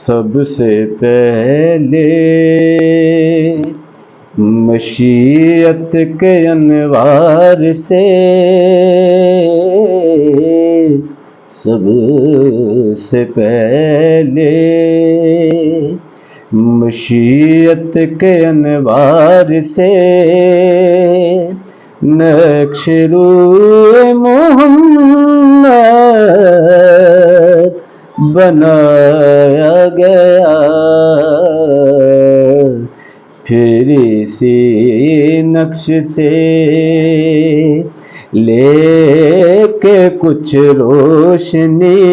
سب سے پہلے مشیت کے انوار سے، سب سے پہلے مشیت کے انوار سے نقش روئے محمد بنایا گیا، پھر اسی نقش سے لے کے کچھ روشنی،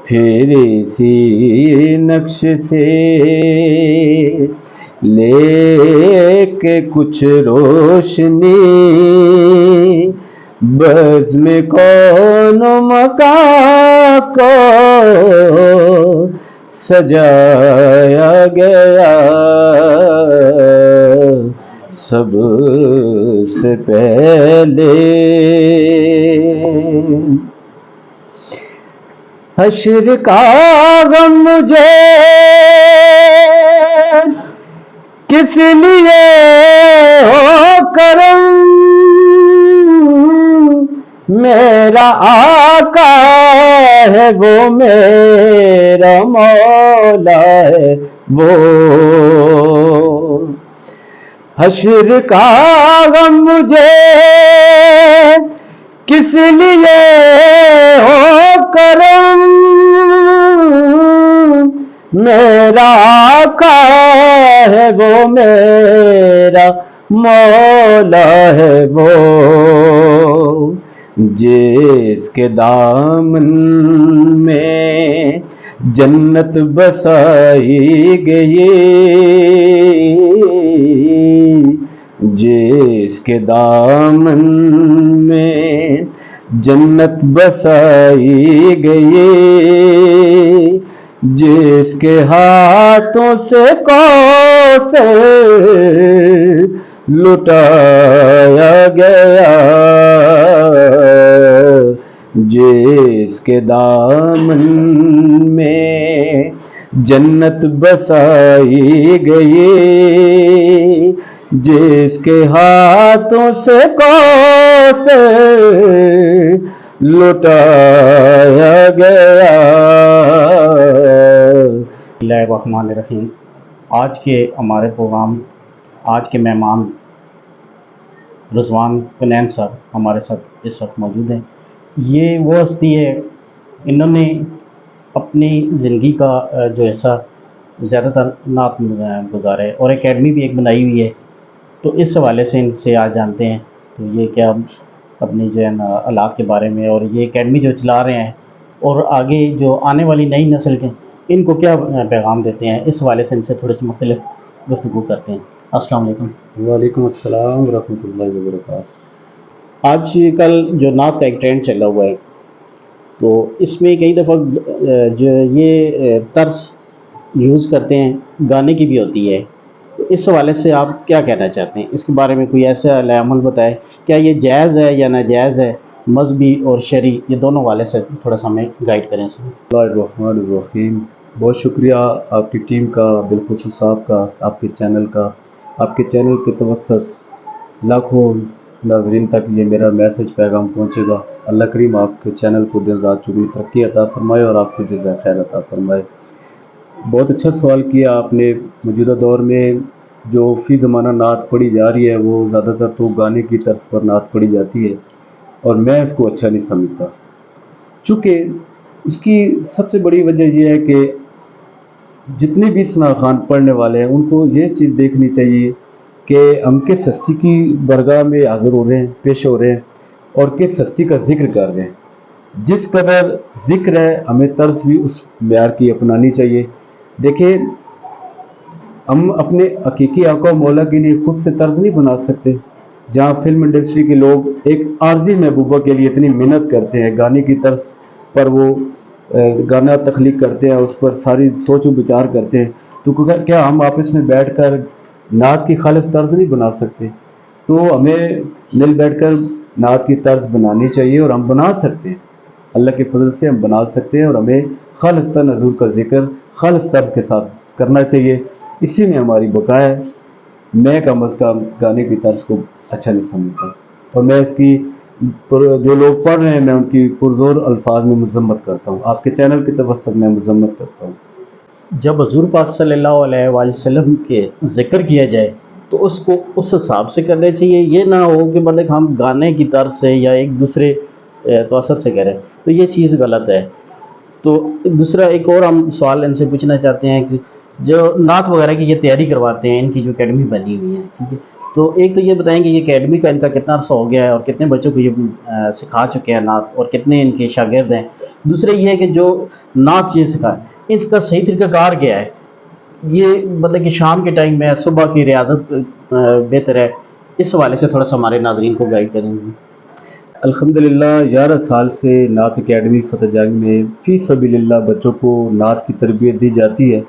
پھر اسی نقش سے لے کے کچھ روشنی، بزم کون و مکان کو سجایا گیا، سب سے پہلے حشر کا غم مجھے کس لیے ہو کرم، میرا آقا ہے وہ میرا مولا ہے وہ، حشر کا غم مجھے کس لیے ہو کرم، میرا آقا ہے وہ میرا مولا ہے وہ، جس کے دامن میں جنت بسائی گئی، جس کے دامن میں جنت بسائی گئی، جس کے ہاتھوں سے کوثر لٹایا گیا، جس کے دامن میں جنت بسائی گئی، جس کے ہاتھوں سے کوثر لٹایا گیا۔ بسم اللہ الرحمن الرحیم۔ آج کے ہمارے پروگرام، آج کے مہمان رضوان کنین صاحب ہمارے ساتھ اس وقت موجود ہیں۔ یہ وہ ہستی ہے، انہوں نے اپنی زندگی کا جو حصہ زیادہ تر نعت گزارا ہے، اور اکیڈمی بھی ایک بنائی ہوئی ہے، تو اس حوالے سے ان سے آج جانتے ہیں تو یہ کیا اپنی جو ہے حالات کے بارے میں، اور یہ اکیڈمی جو چلا رہے ہیں اور آگے جو آنے والی نئی نسل کے ان کو کیا پیغام دیتے ہیں، اس حوالے سے ان سے تھوڑے سے مختلف گفتگو کرتے ہیں۔ السلام علیکم۔ وعلیکم السلام ورحمۃ اللہ وبرکاتہ۔ آج کل جو نعت کا ایک ٹرینڈ چلا ہوا ہے، تو اس میں کئی دفعہ جو یہ طرز یوز کرتے ہیں گانے کی بھی ہوتی ہے، تو اس حوالے سے آپ کیا کہنا چاہتے ہیں؟ اس کے بارے میں کوئی ایسا عمل بتائے، کیا یہ جائز ہے یا ناجائز ہے؟ مذہبی اور شرعی یہ دونوں حوالے سے تھوڑا سا ہمیں گائیڈ کریں سر۔ بسم اللہ الرحمن الرحیم۔ بہت شکریہ آپ کی ٹیم کا، بالخصوص آپ کا، آپ کے چینل کا، آپ کے چینل کے توسط لاکھوں ناظرین تک یہ میرا میسج پیغام پہنچے گا۔ اللہ کریم آپ کے چینل کو دن رات چوگی ترقی عطا فرمائے اور آپ کو جزائے خیر عطا فرمائے۔ بہت اچھا سوال کیا آپ نے۔ موجودہ دور میں جو فی زمانہ نعت پڑھی جا رہی ہے وہ زیادہ تر تو گانے کی طرز پر نعت پڑھی جاتی ہے، اور میں اس کو اچھا نہیں سمجھتا، چونکہ اس کی سب سے بڑی وجہ یہ ہے کہ جتنے بھی ثناء خوان پڑھنے والے ہیں ان کو یہ چیز دیکھنی چاہیے کہ ہم کس ہستی کی برگاہ میں حاضر ہو رہے ہیں، پیش ہو رہے ہیں، اور کس ہستی کا ذکر کر رہے ہیں۔ جس قدر ذکر ہے ہمیں طرز بھی اس معیار کی اپنانی چاہیے۔ دیکھیں، ہم اپنے حقیقی آقا و مولا کے لیے خود سے طرز نہیں بنا سکتے۔ جہاں فلم انڈسٹری کے لوگ ایک عارضی محبوبہ کے لیے اتنی محنت کرتے ہیں، گانے کی طرز پر وہ گانا تخلیق کرتے ہیں، اس پر ساری سوچ و بچار کرتے ہیں، تو کیا ہم آپس میں بیٹھ کر نعت کی خالص طرز نہیں بنا سکتے؟ تو ہمیں مل بیٹھ کر نعت کی طرز بنانی چاہیے، اور ہم بنا سکتے ہیں۔ اللہ کے فضل سے ہم بنا سکتے ہیں، اور ہمیں خالصتاً حضور کا ذکر خالص طرز کے ساتھ کرنا چاہیے، اسی میں ہماری بقا ہے۔ میں کم از کم گانے کی طرز کو اچھا نہیں سمجھتا، اور میں اس کی جو لوگ پڑھ رہے ہیں میں ان کی پرزور الفاظ میں مذمت کرتا ہوں، آپ کے چینل کی توسط میں مذمت کرتا ہوں۔ جب حضور پاک صلی اللہ علیہ وآلہ وسلم کے ذکر کیا جائے تو اس کو اس حساب سے کرنا چاہیے، یہ نہ ہو کہ مطلب ہم گانے کی طرز سے یا ایک دوسرے توسط سے کریں، تو یہ چیز غلط ہے۔ تو دوسرا ایک اور ہم سوال ان سے پوچھنا چاہتے ہیں کہ جو نعت وغیرہ کی یہ تیاری کرواتے ہیں، ان کی جو اکیڈمی بنی ہوئی ہے، ٹھیک ہے، تو ایک تو یہ بتائیں کہ یہ اکیڈمی کا ان کا کتنا عرصہ ہو گیا ہے اور کتنے بچوں کو یہ سکھا چکے ہیں نعت، اور کتنے ان کے شاگرد ہیں۔ دوسرے یہ ہے کہ جو نعت یہ سکھائیں اس کا صحیح طریقہ کار کیا ہے، یہ مطلب کہ شام کے ٹائم میں صبح کی ریاضت بہتر ہے، اس حوالے سے تھوڑا سا ہمارے ناظرین کو گائیڈ کریں گے۔ الحمدللہ 11 سال سے نعت اکیڈمی فتح جنگ میں فی سبیل اللہ بچوں کو نعت کی تربیت دی جاتی ہے،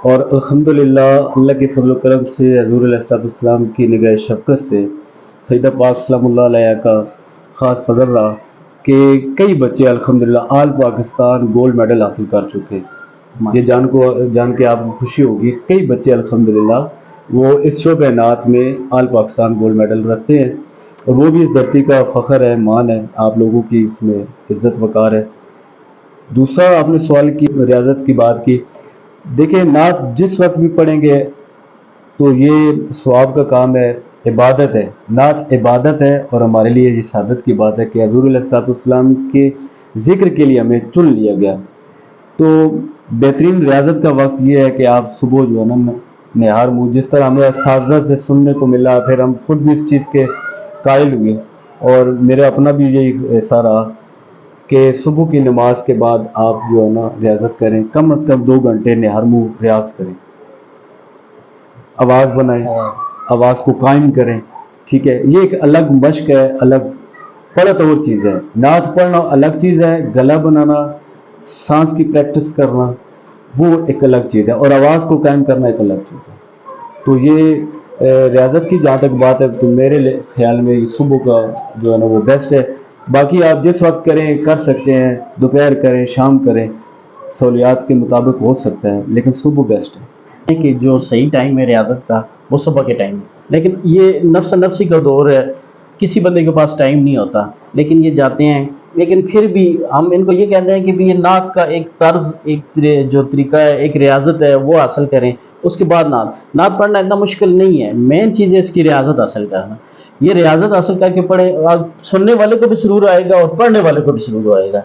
اور الحمدللہ اللہ کے فضل و کرم سے حضور علیہ السلام کی نگاہ شفقت سے سیدہ پاک سلام اللہ علیہ کا خاص فضل رہا کہ کئی بچے الحمدللہ آل پاکستان گولڈ میڈل حاصل کر چکے ہیں۔ یہ جان کے آپ کو خوشی ہوگی، کئی بچے الحمدللہ وہ اس شعبہ نعت میں آل پاکستان گولڈ میڈل رکھتے ہیں، اور وہ بھی اس دھرتی کا فخر ہے، مان ہے، آپ لوگوں کی اس میں عزت وقار ہے۔ دوسرا آپ نے سوال کی ریاضت کی بات کی، دیکھیں نعت جس وقت بھی پڑھیں گے تو یہ ثواب کا کام ہے، عبادت ہے، نعت عبادت ہے، اور ہمارے لیے یہ سعادت کی بات ہے کہ حضور علیہ السلام کے ذکر کے لیے ہمیں چن لیا گیا۔ تو بہترین ریاضت کا وقت یہ ہے کہ آپ صبح جو ہے نا نہار منہ، جس طرح ہمیں اساتذہ سے سننے کو ملا، پھر ہم خود بھی اس چیز کے قائل ہوئے، اور میرا اپنا بھی یہی ایسا رہا کہ صبح کی نماز کے بعد آپ جو ہے نا ریاضت کریں، کم از کم 2 گھنٹے نہار منہ ریاض کریں، آواز بنائیں، آواز کو قائم کریں، ٹھیک ہے، یہ ایک الگ مشق ہے، الگ پڑھت اور چیز ہے، نعت پڑھنا الگ چیز ہے، گلا بنانا، سانس کی پریکٹس کرنا وہ ایک الگ چیز ہے، اور آواز کو قائم کرنا ایک الگ چیز ہے۔ تو یہ ریاضت کی جہاں تک بات ہے تو میرے خیال میں صبح کا جو ہے نا وہ بیسٹ ہے، باقی آپ جس وقت کریں کر سکتے ہیں، دوپہر کریں، شام کریں، سہولیات کے مطابق ہو سکتا ہے، لیکن صبح بیسٹ ہے۔ کہ جو صحیح ٹائم ہے ریاضت کا وہ صبح کے ٹائم ہے، لیکن یہ نفسی کا دور ہے، کسی بندے کے پاس ٹائم نہیں ہوتا، لیکن یہ جاتے ہیں، لیکن پھر بھی ہم ان کو یہ کہتے ہیں کہ بھی یہ نعت کا ایک طرز، ایک جو طریقہ ہے، ایک ریاضت ہے وہ حاصل کریں، اس کے بعد نعت پڑھنا اتنا مشکل نہیں ہے، مین چیز ہے اس کی ریاضت حاصل کرنا۔ یہ ریاضت حاصل کر کے پڑھیں، سننے والے کو بھی سرور آئے گا اور پڑھنے والے کو بھی سرور آئے گا۔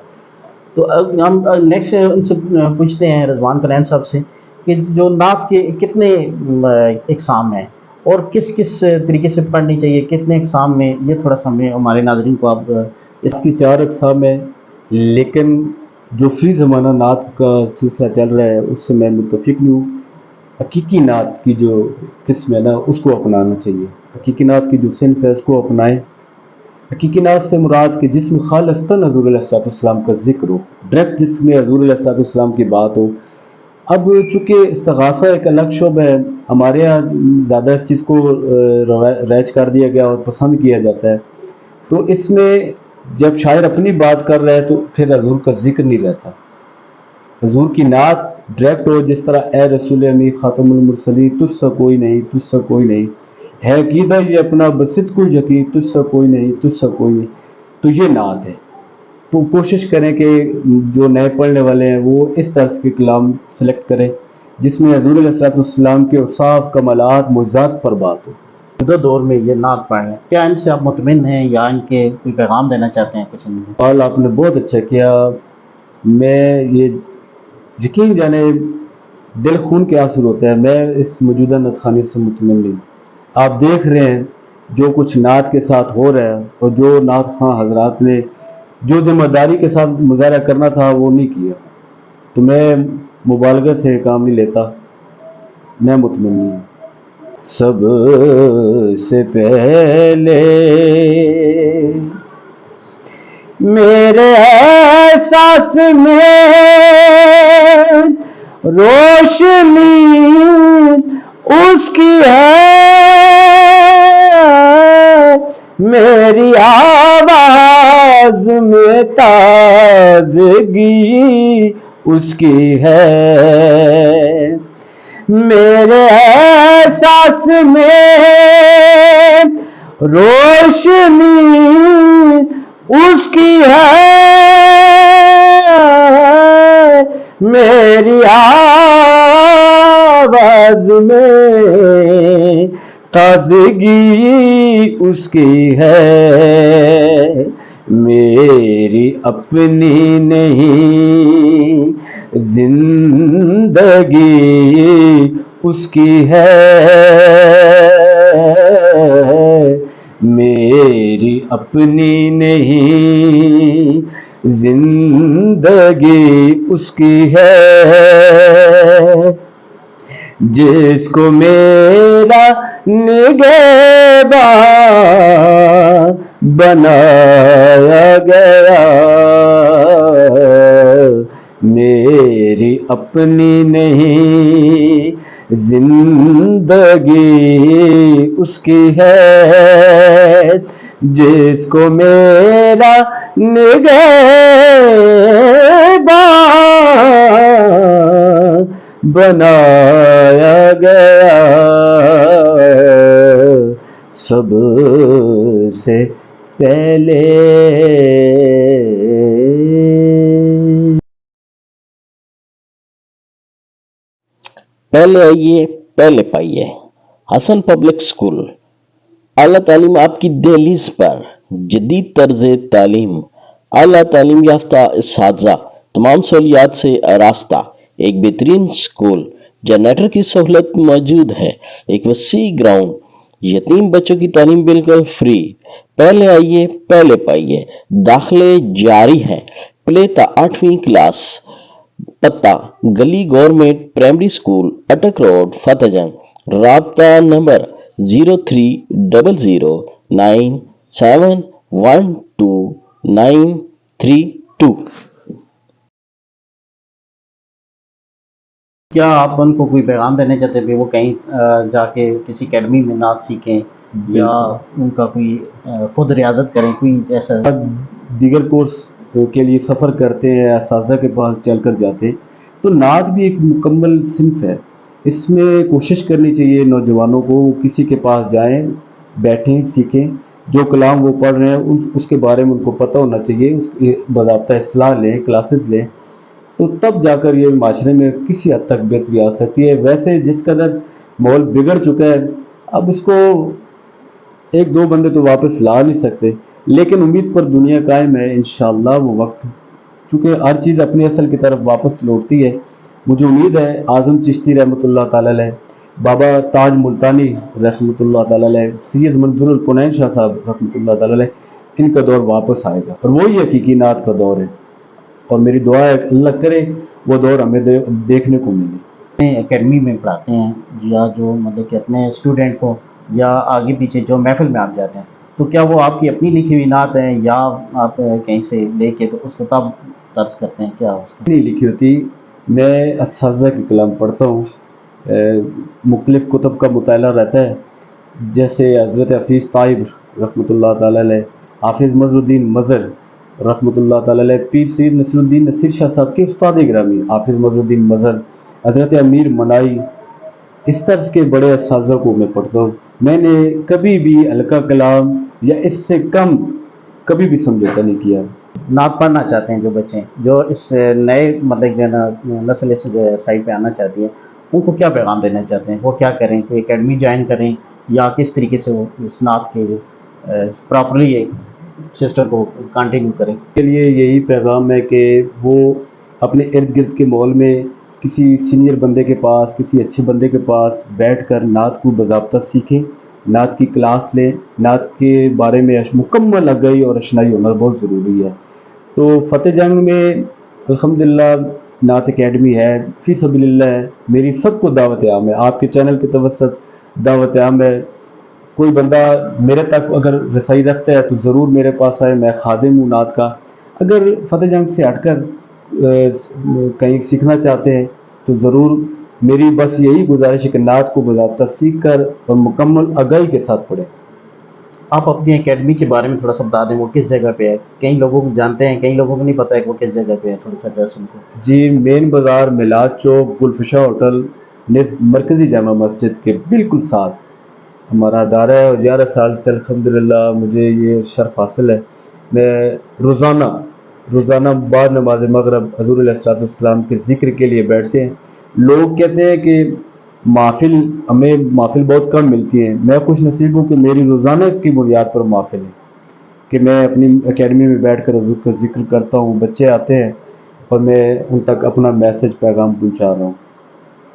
تو ہم نیکسٹ ان سے پوچھتے ہیں رضوان کرین صاحب سے کہ جو نعت کے کتنے اقسام ہیں اور کس کس طریقے سے پڑھنی چاہیے، کتنے اقسام میں، یہ تھوڑا سا ہمیں ہمارے ناظرین کو آپ اس کی 4 اقسام ہے، لیکن جو فی زمانہ نعت کا سلسلہ چل رہا ہے اس سے میں متفق نہیں ہوں۔ حقیقی نعت کی جو قسم ہے نا اس کو اپنانا چاہیے، حقیقی نعت کی جو صنف ہے اس کو اپنائیں۔ حقیقی نعت سے مراد کہ جس میں خالصتاً حضور علیہ السلام کا ذکر ہو، ڈائریکٹ جس میں حضور علیہ السلام کی بات ہو۔ اب چونکہ استغاثہ ایک الگ شعبہ ہے، ہمارے یہاں زیادہ اس چیز کو رائج کر دیا گیا اور پسند کیا جاتا ہے، تو اس میں جب شاعر اپنی بات کر رہا ہے تو پھر حضور کا ذکر نہیں رہتا، حضور کی نعت ڈائریکٹ ہو، جس طرح اے رسول امی خاتم المرسلین تجھ سا کوئی نہیں، تجھ سا کوئی نہیں ہے، عقیدہ یہ اپنا بصدق یقین تجھ سا کوئی نہیں، تجھ سا کوئی نہیں، تو یہ نعت ہے۔ تو کوشش کریں کہ جو نئے پڑھنے والے ہیں وہ اس طرح کے کلام سلیکٹ کریں جس میں حضور علیہ السلام کے اوصاف، کمالات، معجزات پر بات ہو۔ موجودہ دور میں یہ نعت پڑھیں، کیا ان سے آپ مطمئن ہیں یا ان کے کوئی پیغام دینا چاہتے ہیں کچھ؟ اور آپ نے بہت اچھا کیا، میں یہ یقین جانے دل خون کے آنسو ہوتا ہے، میں اس موجودہ نعت خوانی سے مطمئن نہیں۔ آپ دیکھ رہے ہیں جو کچھ نعت کے ساتھ ہو رہا ہے، اور جو نعت خواں حضرات نے جو ذمہ داری کے ساتھ مظاہرہ کرنا تھا وہ نہیں کیا، تو میں مبالغہ سے کام نہیں لیتا، میں مطمئن نہیں ہوں۔ سب سے پہلے میرے احساس میں روشنی اس کی ہے، میری آواز آواز میں تازگی اس کی ہے، میرے احساس میں روشنی اس کی ہے، میری آواز میں تازگی اس کی ہے، میری اپنی نہیں زندگی اس کی ہے، میری اپنی نہیں زندگی اس کی ہے، جس کو میرا نگہباں بنایا گیا، میری اپنی نہیں زندگی اس کی ہے، جس کو میرا نگہباں بنایا گیا، سب سے پہلے پہلے آئیے پہلے پائیے۔ حسن پبلک اسکول اعلیٰ تعلیم آپ کی دہلیز پر، جدید طرز تعلیم، اعلیٰ تعلیم یافتہ اساتذہ، تمام سہولیات سے آراستہ، ایک بہترین اسکول، جنریٹر کی سہولت موجود ہے، ایک وسیع گراؤنڈ، یتیم بچوں کی تعلیم بالکل فری۔ پہلے آئیے پہلے پائیے، داخلے جاری ہیں، پلے تا 8ویں کلاس، پتہ گلی گورنمنٹ پرائمری اسکول، اٹک روڈ، فتح جنگ، رابطہ نمبر 030097122932۔ کیا آپ ان کو کوئی پیغام دینا چاہتے ہیں کہ وہ کہیں جا کے کسی اکیڈمی میں نعت سیکھیں یا ان کا کوئی خود ریاضت کریں، کوئی ایسا؟ دیگر کورس کے لیے سفر کرتے ہیں، اساتذہ کے پاس چل کر جاتے ہیں، تو نعت بھی ایک مکمل صنف ہے، اس میں کوشش کرنی چاہیے نوجوانوں کو، کسی کے پاس جائیں، بیٹھیں، سیکھیں، جو کلام وہ پڑھ رہے ہیں اس کے بارے میں ان کو پتہ ہونا چاہیے، اس کی باضابطہ اصلاح لیں، کلاسز لیں، تو تب جا کر یہ معاشرے میں کسی حد تک بہتری آ سکتی ہے۔ ویسے جس قدر ماحول بگڑ چکا ہے، اب اس کو ایک دو بندے تو واپس لا نہیں سکتے، لیکن امید پر دنیا قائم ہے، انشاءاللہ وہ وقت، چونکہ ہر چیز اپنی اصل کی طرف واپس لوٹتی ہے۔ مجھے امید ہے اعظم چشتی رحمۃ اللہ تعالی علیہ، بابا تاج ملتانی رحمۃ اللہ تعالی علیہ، سید منظور الکونین شاہ صاحب رحمۃ اللہ تعالی علیہ، ان کا دور واپس آئے گا، اور وہی حقیقی نعت کا دور ہے، اور میری دعا ہے اللہ کرے وہ دور ہمیں دیکھنے کو ملے۔ اکیڈمی میں پڑھاتے ہیں یا جو مطلب کہ اپنے اسٹوڈنٹ کو، یا آگے پیچھے جو محفل میں آپ جاتے ہیں، تو کیا وہ آپ کی اپنی لکھی ہوئی نعت ہیں یا آپ کہیں سے لے کے تو اس کو تب درج کرتے ہیں؟ کیا اس کا؟ نہیں لکھی ہوتی، میں اساتذہ کے کلام پڑھتا ہوں، مختلف کتب کا مطالعہ رہتا ہے، جیسے حضرت حفیظ طائب رحمۃ اللہ تعالی علیہ، حافظ مظہر الدین مظہر رحمۃ اللہ تعالی علیہ، پیر سید نصیر الدین نصیر شاہ صاحب کے استاد گرامی حافظ مظہر الدین مظہر، حضرت امیر منائی، اس طرز کے بڑے اساتذہ کو میں پڑھتا ہوں۔ میں نے کبھی بھی ہلکا کلام یا اس سے کم کبھی بھی سمجھوتا نہیں کیا۔ نعت پڑھنا چاہتے ہیں جو بچے، جو اس نئے مطلب جو ہے نا نسل اس جو ہے سائڈ پہ آنا چاہتی ہے، ان کو کیا پیغام دینا چاہتے ہیں؟ وہ کیا کریں؟ کوئی اکیڈمی جوائن کریں یا کس طریقے سے وہ اس نعت کے جو پراپرلی ایک سسٹم کو کنٹینیو کریں؟ کے لیے یہی پیغام ہے کہ وہ اپنے ارد گرد کے ماحول میں کسی سینئر بندے کے پاس، کسی اچھے بندے کے پاس بیٹھ کر نعت کو باضابطہ سیکھیں، نعت کی کلاس لیں، نعت کے بارے میں مکمل آگاہی اور اشنائی ہونا بہت ضروری ہے۔ تو فتح جنگ میں الحمدللہ نعت اکیڈمی ہے، فی سبیل اللہ ہے، میری سب کو دعوت عام ہے، آپ کے چینل کے توسط دعوت عام ہے، کوئی بندہ میرے تک اگر رسائی رکھتا ہے تو ضرور میرے پاس آئے، میں خادم ہوں نعت کا۔ اگر فتح جنگ سے ہٹ کر کہیں سیکھنا چاہتے ہیں تو ضرور میری بس یہی گزارش ہے کہ نعت کو باضابطہ سیکھ کر اور مکمل آگاہی کے ساتھ پڑھیں۔ آپ اپنی اکیڈمی کے بارے میں تھوڑا سا بتا دیں، وہ کس جگہ پہ ہے؟ کئی لوگوں کو جانتے ہیں، کئی لوگوں کو نہیں پتہ ہے کہ وہ کس جگہ پہ ہے، تھوڑا سا ایڈریس ان کو۔ جی، مین بازار میلاد چوک گلفشا ہوٹل مرکزی جامع مسجد کے بالکل ساتھ ہمارا ادارہ ہے، اور 11 سال سے الحمدللہ مجھے یہ شرف حاصل ہے۔ میں روزانہ بعد نماز مغرب حضور علیہ الصلوۃ والسلام کے ذکر کے لیے بیٹھتے ہیں۔ لوگ کہتے ہیں کہ ہمیں محفل بہت کم ملتی ہیں، میں خوش نصیب ہوں کہ میری روزانہ کی بنیاد پر محفل ہے، کہ میں اپنی اکیڈمی میں بیٹھ کر حضور کا ذکر کرتا ہوں، بچے آتے ہیں اور میں ان تک اپنا میسج پیغام پہنچا رہا ہوں۔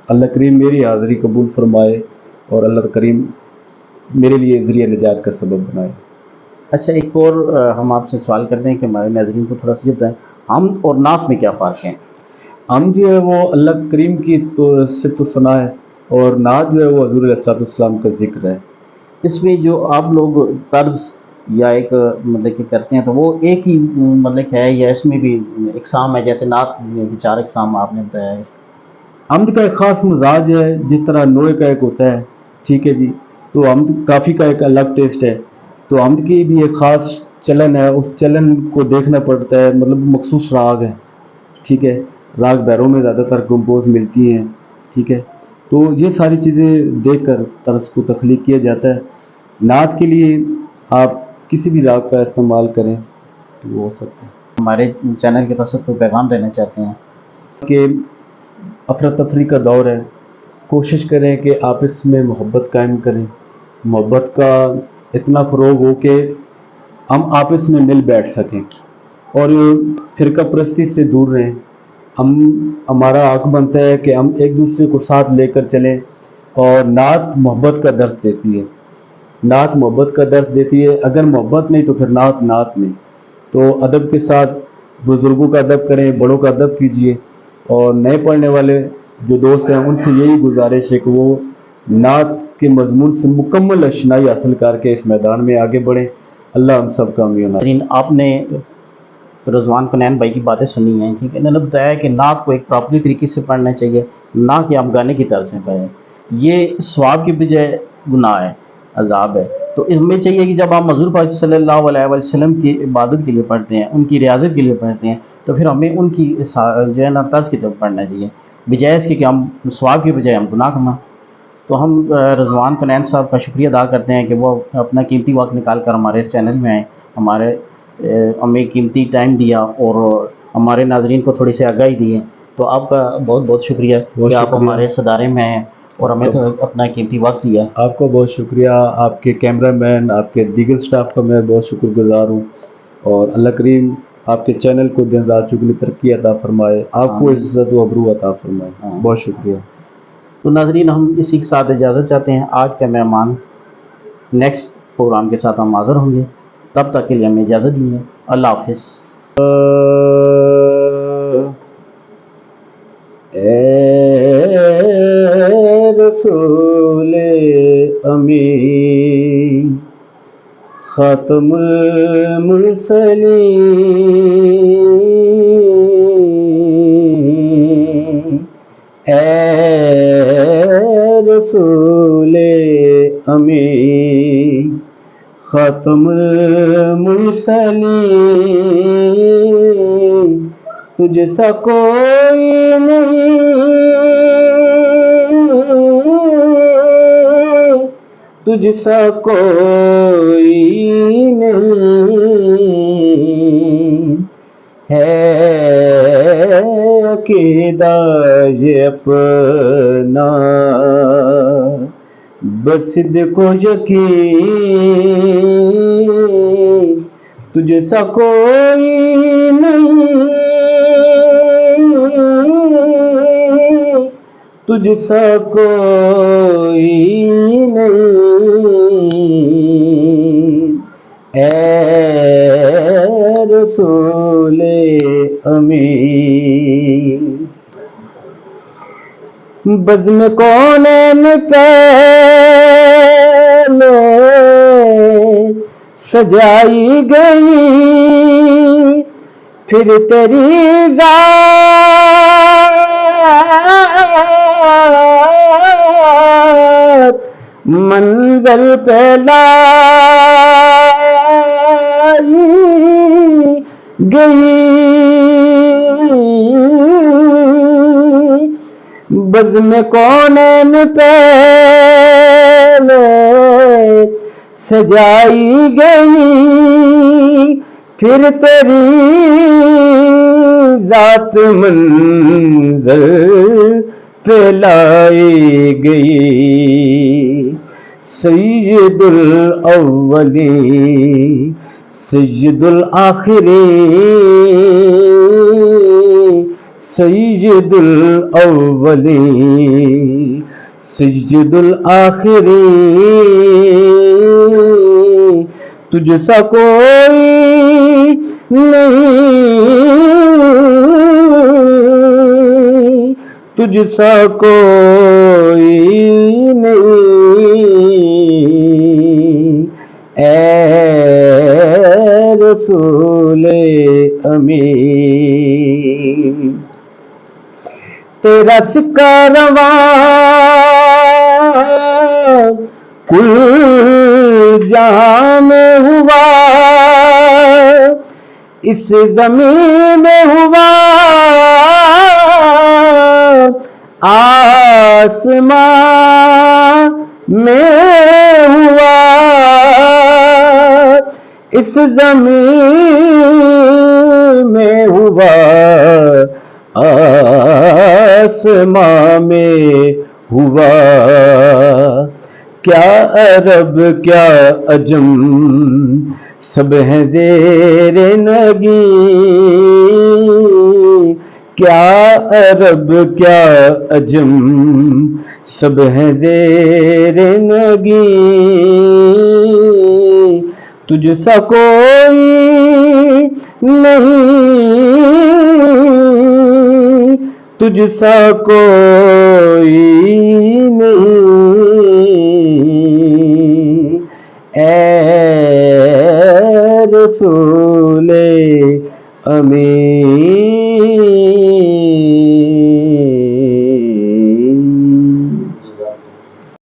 اللہ کریم میری حاضری قبول فرمائے اور اللہ کریم میرے لیے ذریعہ نجات کا سبب بنائے۔ اچھا، ایک اور ہم آپ سے سوال کرتے ہیں کہ ہمارے ناظرین کو تھوڑا سا بتائیں، حمد اور نعت میں کیا فرق ہے؟ ہم جو ہے وہ اللہ کریم کی تو صفت و ثنا ہے، اور نعت جو ہے وہ حضور علیہ الصلوۃ والسلام کا ذکر ہے۔ اس میں جو آپ لوگ طرز یا ایک مطلب کہ کرتے ہیں تو وہ ایک ہی مطلب ہے، یا اس میں بھی اقسام ہے؟ جیسے نعت میں 4 اقسام آپ نے بتایا ہے۔ حمد کا ایک خاص مزاج ہے، جس طرح نوے کا ایک ہوتا ہے، ٹھیک ہے جی، تو حمد کافی کا ایک الگ ٹیسٹ ہے، تو حمد کی بھی ایک خاص چلن ہے، اس چلن کو دیکھنا پڑتا ہے، مطلب مخصوص راگ ہے، ٹھیک ہے، راگ بیروں میں زیادہ تر کمپوز ملتی ہیں، ٹھیک ہے، تو یہ ساری چیزیں دیکھ کر طرز کو تخلیق کیا جاتا ہے۔ نعت کے لیے آپ کسی بھی راگ کا استعمال کریں تو وہ ہو سکتا ہے۔ ہمارے چینل کی طرف سے کوئی پیغام دینا چاہتے ہیں؟ کہ افراتفری کا دور ہے، کوشش کریں کہ آپس میں محبت قائم کریں، محبت کا اتنا فروغ ہو کہ ہم آپس میں مل بیٹھ سکیں، اور فرقہ پرستی سے دور رہیں۔ ہمارا حق بنتا ہے کہ ہم ایک دوسرے کو ساتھ لے کر چلیں، اور نعت محبت کا درس دیتی ہے، نعت محبت کا درس دیتی ہے۔ اگر محبت نہیں تو پھر نعت نہیں۔ تو ادب کے ساتھ بزرگوں کا ادب کریں، بڑوں کا ادب کیجیے، اور نئے پڑھنے والے جو دوست ہیں ان سے یہی گزارش ہے کہ وہ نعت کے مضمون سے مکمل اشنائی حاصل کر کے اس میدان میں آگے بڑھیں۔ اللہ ہم سب کا امین۔ آپ نے رضوان کنین بھائی کی باتیں سنی ہیں، ٹھیک ہے، انہوں نے بتایا کہ نعت کو ایک پراپرلی طریقے سے پڑھنا چاہیے، نہ کہ آپ گانے کی طرز سے پڑھیں، یہ ثواب کی بجائے گناہ ہے، عذاب ہے۔ تو ہمیں چاہیے کہ جب آپ حضور پاک صلی اللہ علیہ وسلم کی عبادت کے لیے پڑھتے ہیں، ان کی ریاضت کے لیے پڑھتے ہیں، تو پھر ہمیں ان کی جو ہے نا طرز کی طرف پڑھنا چاہیے، بجائے اس کے کہ ہم ثواب کی بجائے ہم گناہ کمائیں۔ تو ہم رضوان کنین صاحب کا شکریہ ادا کرتے ہیں کہ وہ اپنا قیمتی وقت نکال کر ہمارے اس چینل میں آئے، ہمارے ہمیں قیمتی ٹائم دیا، اور ہمارے ناظرین کو تھوڑی سی آگاہی دی ہے۔ تو آپ کا بہت بہت شکریہ کہ آپ ہمارے اس ادارے میں آئے اور ہمیں تو اپنا قیمتی وقت دیا۔ آپ کو بہت شکریہ، آپ کے کیمرہ مین، آپ کے دیگر سٹاف کا میں بہت شکر گزار ہوں، اور اللہ کریم آپ کے چینل کو دن رات چگنی ترقی عطا فرمائے، آپ کو عزت و ابرو عطا فرمائے۔ بہت شکریہ۔ تو ناظرین، ہم اسی کے ساتھ اجازت چاہتے ہیں۔ آج کا مہمان نیکسٹ پروگرام کے ساتھ ہم حاضر ہوں گے، تب تک کے لیے ہمیں اجازت دیجیے۔ اللہ حافظ۔ اے رسول امین، خاتم المرسلین، اے رسول امین، خاتم المرسلین، تجھ سا کوئی نہیں، تجھ سا کوئی نہیں ہے، عقیدہ یہ اپنا بس صدق و یقین، تجھ سا کوئی نہیں، تجھ سا کوئی نہیں، اے رسول امین۔ بزم کونین پہلے سجائی گئی، پھر تیری ذات منزل پہ لائی گئی، بزم کونین پہلے سجائی گئی، پھر تیری ذات منزل پہ لائی گئی۔ سید الاولین سید الاخرین، سید الاولین سید الاخرین، تجھ سا کوئی نہیں، تجھ سا کوئی نہیں، اے رسول امین۔ تیرا سکہ رواں کل جہاں میں ہوا، اس زمین میں ہوا، آسمان میں ہوا، اس زمین میں ہوا، آسمان میں ہوا۔ کیا عرب کیا عجم سب ہیں زیر نگی، کیا عرب کیا عجم سب ہیں زیر نگی، تجھ سا کوئی نہیں، تجھ سا کوئی نہیں، اے رسول امین۔